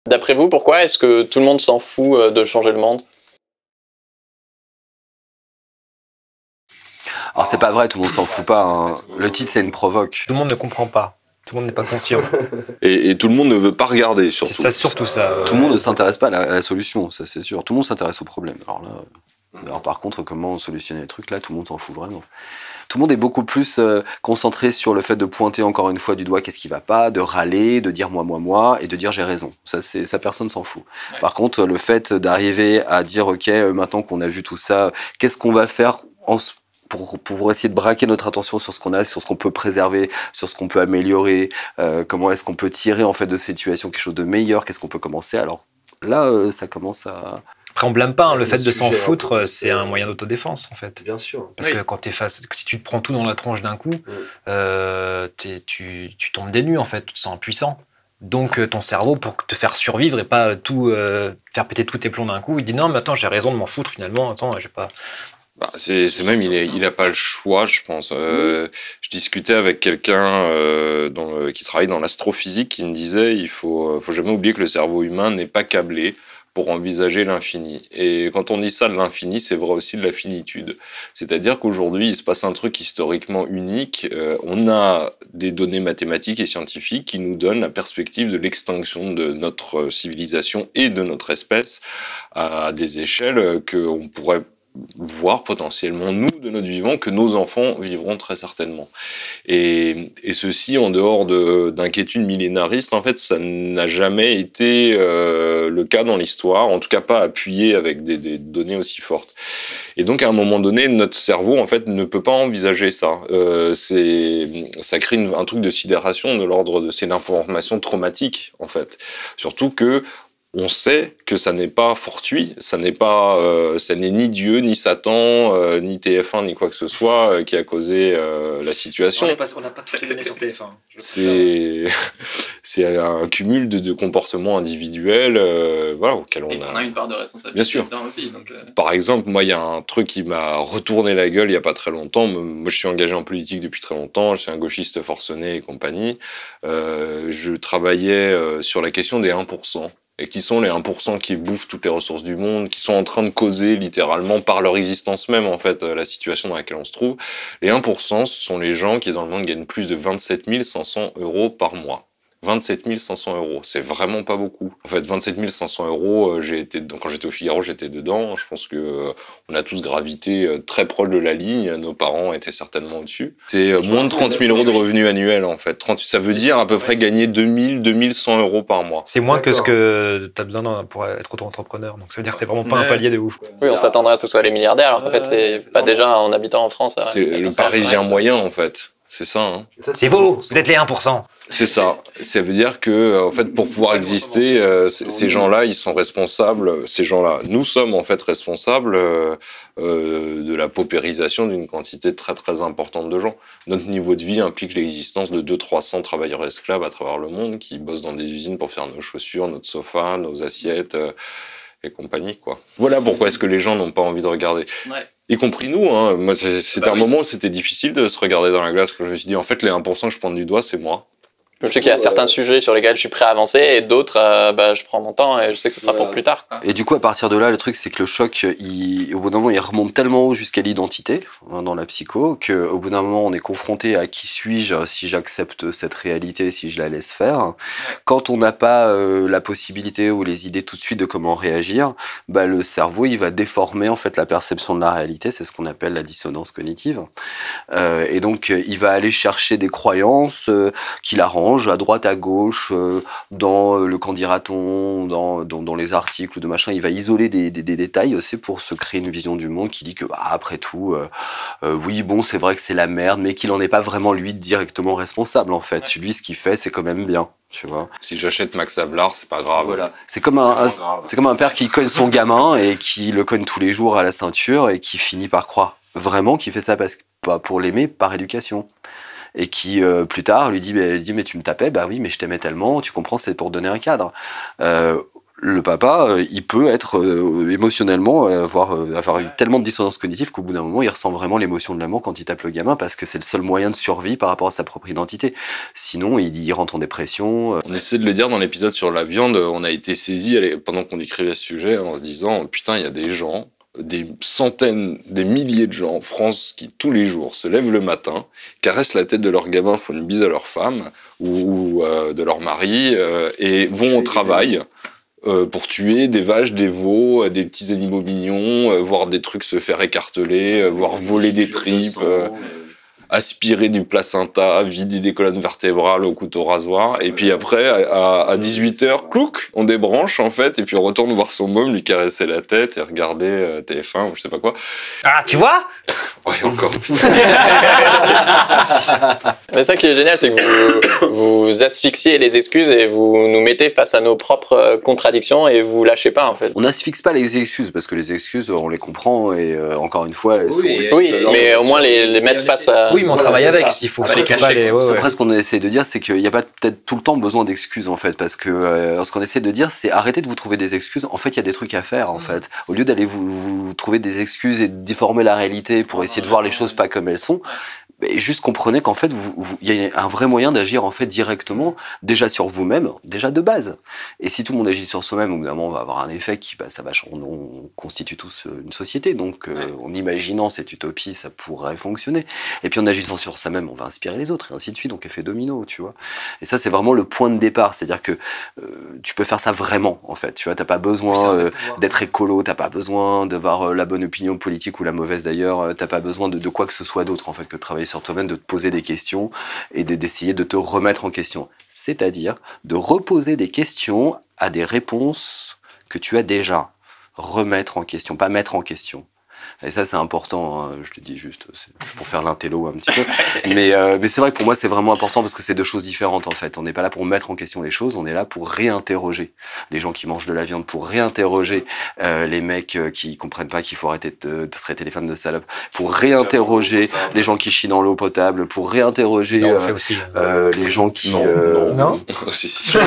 D'après vous, pourquoi est-ce que tout le monde s'en fout de changer le monde? Alors c'est pas vrai, tout le monde s'en fout pas, hein. Le titre c'est une provoque. Tout le monde ne comprend pas. Tout le monde n'est pas conscient. Et tout le monde ne veut pas regarder, surtout. C'est ça, surtout ça. Tout le monde ne s'intéresse pas à la solution, ça c'est sûr. Tout le monde s'intéresse au problème. Alors par contre, comment solutionner les trucs, là, tout le monde s'en fout vraiment. Tout le monde est beaucoup plus concentré sur le fait de pointer encore une fois du doigt qu'est-ce qui va pas, de râler, de dire moi, et de dire j'ai raison. Ça personne s'en fout. Ouais. Par contre, le fait d'arriver à dire ok, maintenant qu'on a vu tout ça, qu'est-ce qu'on va faire pour essayer de braquer notre attention sur ce qu'on a, sur ce qu'on peut préserver, sur ce qu'on peut améliorer, comment est-ce qu'on peut tirer en fait de cette situation quelque chose de meilleur, qu'est-ce qu'on peut commencer. Alors là, ça commence à... Après, on blâme pas, hein, le fait de s'en foutre, c'est un moyen d'autodéfense, en fait. Bien sûr. Parce que quand t'es si tu te prends tout dans la tronche d'un coup, tu tombes des nues, en fait, tu te sens impuissant. Donc, ton cerveau, pour te faire survivre et pas faire péter tous tes plombs d'un coup, il dit non, mais attends, j'ai raison de m'en foutre finalement, attends, j'ai pas... c'est même, il a pas le choix, je pense. Je discutais avec quelqu'un qui travaille dans l'astrophysique qui me disait il faut jamais oublier que le cerveau humain n'est pas câblé pour envisager l'infini. Et quand on dit ça de l'infini, c'est vrai aussi de la finitude. C'est-à-dire qu'aujourd'hui, il se passe un truc historiquement unique. On a des données mathématiques et scientifiques qui nous donnent la perspective de l'extinction de notre civilisation et de notre espèce à des échelles qu'on pourrait voir potentiellement, nous, de notre vivant, que nos enfants vivront très certainement. Et ceci, en dehors d'inquiétudes millénaristes, en fait, ça n'a jamais été le cas dans l'histoire, en tout cas pas appuyé avec des données aussi fortes. Et donc, à un moment donné, notre cerveau, en fait, ne peut pas envisager ça. Ça crée un truc de sidération de l'ordre de... C'est l'information traumatique, en fait. Surtout que on sait que ça n'est pas fortuit, ça n'est ni Dieu, ni Satan, ni TF1, ni quoi que ce soit qui a causé la situation. On n'a pas toutes les données sur TF1. C'est un cumul de comportements individuels auxquels on a une part de responsabilité. Bien sûr. Aussi, donc Par exemple, moi, il y a un truc qui m'a retourné la gueule il n'y a pas très longtemps. Moi, je suis engagé en politique depuis très longtemps. Je suis un gauchiste forcené et compagnie. Je travaillais sur la question des 1%. Et qui sont les 1% qui bouffent toutes les ressources du monde, qui sont en train de causer littéralement par leur existence même en fait la situation dans laquelle on se trouve. Les 1%, ce sont les gens qui dans le monde gagnent plus de 27 500 € par mois. 27 500 €, c'est vraiment pas beaucoup. En fait, 27 500 €, quand j'étais au Figaro, j'étais dedans. Je pense que on a tous gravité très proche de la ligne. Nos parents étaient certainement au-dessus. C'est moins de 30 000 € de revenus annuels, en fait. Ça veut dire à peu près gagner 2100 € par mois. C'est moins que ce que tu as besoin pour être auto-entrepreneur. Donc ça veut dire que c'est vraiment pas un palier de ouf. Oui, on s'attendrait à ce que ce soit les milliardaires, alors qu'en fait, c'est pas déjà en habitant en France. C'est le Parisien moyen, en fait. C'est ça, hein. C'est vous êtes les 1%. C'est ça. Ça veut dire que, en fait, pour pouvoir exister, ces gens-là, ils sont responsables. Ces gens-là, nous sommes en fait responsables de la paupérisation d'une quantité très très importante de gens. Notre niveau de vie implique l'existence de 200-300 travailleurs esclaves à travers le monde qui bossent dans des usines pour faire nos chaussures, notre sofa, nos assiettes et compagnie, quoi. Voilà pourquoi est-ce que les gens n'ont pas envie de regarder. Ouais. Y compris nous, hein. Moi, c'était un moment où c'était difficile de se regarder dans la glace, que je me suis dit, en fait, les 1% que je pointe du doigt, c'est moi. Je sais qu'il y a certains sujets sur lesquels je suis prêt à avancer et d'autres, je prends mon temps et je sais que ce sera pour plus tard. Et du coup, à partir de là, le truc, c'est que le choc, au bout d'un moment, il remonte tellement haut jusqu'à l'identité, hein, dans la psycho, qu'au bout d'un moment, on est confronté à qui suis-je si j'accepte cette réalité, si je la laisse faire. Quand on n'a pas la possibilité ou les idées tout de suite de comment réagir, le cerveau, il va déformer en fait la perception de la réalité. C'est ce qu'on appelle la dissonance cognitive. Et donc, il va aller chercher des croyances qui l'arrangent à droite, à gauche, dans le qu'en dira-t-on, dans les articles de machin. Il va isoler des détails aussi pour se créer une vision du monde qui dit que, après tout, oui, bon, c'est vrai que c'est la merde, mais qu'il n'en est pas vraiment lui directement responsable, en fait. Lui, ce qu'il fait, c'est quand même bien. Tu vois. Si j'achète Max Havelaar, c'est pas grave. Voilà. C'est comme un père qui cogne son gamin et qui le cogne tous les jours à la ceinture et qui finit par croire vraiment qu'il fait ça pas pour l'aimer, par éducation. Et qui plus tard lui dit mais tu me tapais, oui mais je t'aimais tellement, tu comprends, c'est pour donner un cadre. le papa, il peut être émotionnellement, avoir tellement de dissonance cognitive qu'au bout d'un moment, il ressent vraiment l'émotion de l'amour quand il tape le gamin parce que c'est le seul moyen de survie par rapport à sa propre identité. Sinon, il rentre en dépression. On essaie de le dire dans l'épisode sur la viande, on a été saisi pendant qu'on écrivait ce sujet en se disant putain, il y a des gens, des centaines, des milliers de gens en France qui tous les jours se lèvent le matin, caressent la tête de leur gamin, font une bise à leur femme ou de leur mari et vont au travail pour tuer des vaches, des veaux, des petits animaux mignons, voir des trucs se faire écarteler, voir voler des tripes, aspirer du placenta, vider des colonnes vertébrales au couteau rasoir, et puis après, à 18h, clouc, on débranche en fait, et puis on retourne voir son môme, lui caresser la tête et regarder TF1 ou je sais pas quoi. Ah, tu vois? Ouais, encore. Mais ça qui est génial, c'est que vous asphyxiez les excuses et vous nous mettez face à nos propres contradictions et vous lâchez pas en fait. On n'asphyxe pas les excuses parce que les excuses, on les comprend et encore une fois, elles sont aussi Oui, mais au moins les mettre face à... Oui, mais on travaille avec, s'il faut les cacher, pas les... Après, ce qu'on essaie de dire, c'est qu'il n'y a pas peut-être tout le temps besoin d'excuses, en fait, parce que ce qu'on essaie de dire, c'est arrêtez de vous trouver des excuses. En fait, il y a des trucs à faire, en fait. Au lieu d'aller vous trouver des excuses et de déformer la réalité pour essayer de voir les choses pas comme elles sont, mais juste comprenez qu'en fait, il y a un vrai moyen d'agir en fait directement, déjà sur vous-même, déjà de base. Et si tout le monde agit sur soi-même, au bout d'un moment, on va avoir un effet qui, on constitue tous une société. Donc, en imaginant cette utopie, ça pourrait fonctionner. Et puis, en agissant sur soi-même, on va inspirer les autres, et ainsi de suite. Donc, effet domino, tu vois. Et ça, c'est vraiment le point de départ. C'est-à-dire que tu peux faire ça vraiment, en fait. Tu vois, t'as pas besoin d'être écolo, t'as pas besoin d'avoir la bonne opinion politique ou la mauvaise d'ailleurs. T'as pas besoin de quoi que ce soit d'autre, en fait, que de travailler sur toi-même, de te poser des questions et d'essayer de te remettre en question. C'est-à-dire de reposer des questions à des réponses que tu as déjà. Remettre en question, pas mettre en question. Et ça, c'est important, hein, je le dis juste pour faire l'intello un petit peu. Mais c'est vrai que pour moi, c'est vraiment important parce que c'est deux choses différentes, en fait. On n'est pas là pour mettre en question les choses, on est là pour réinterroger les gens qui mangent de la viande, pour réinterroger les mecs qui comprennent pas qu'il faut arrêter de traiter les femmes de salopes, pour réinterroger les gens qui chient dans l'eau potable, pour réinterroger Non, on fait aussi. les gens qui... Non. Si.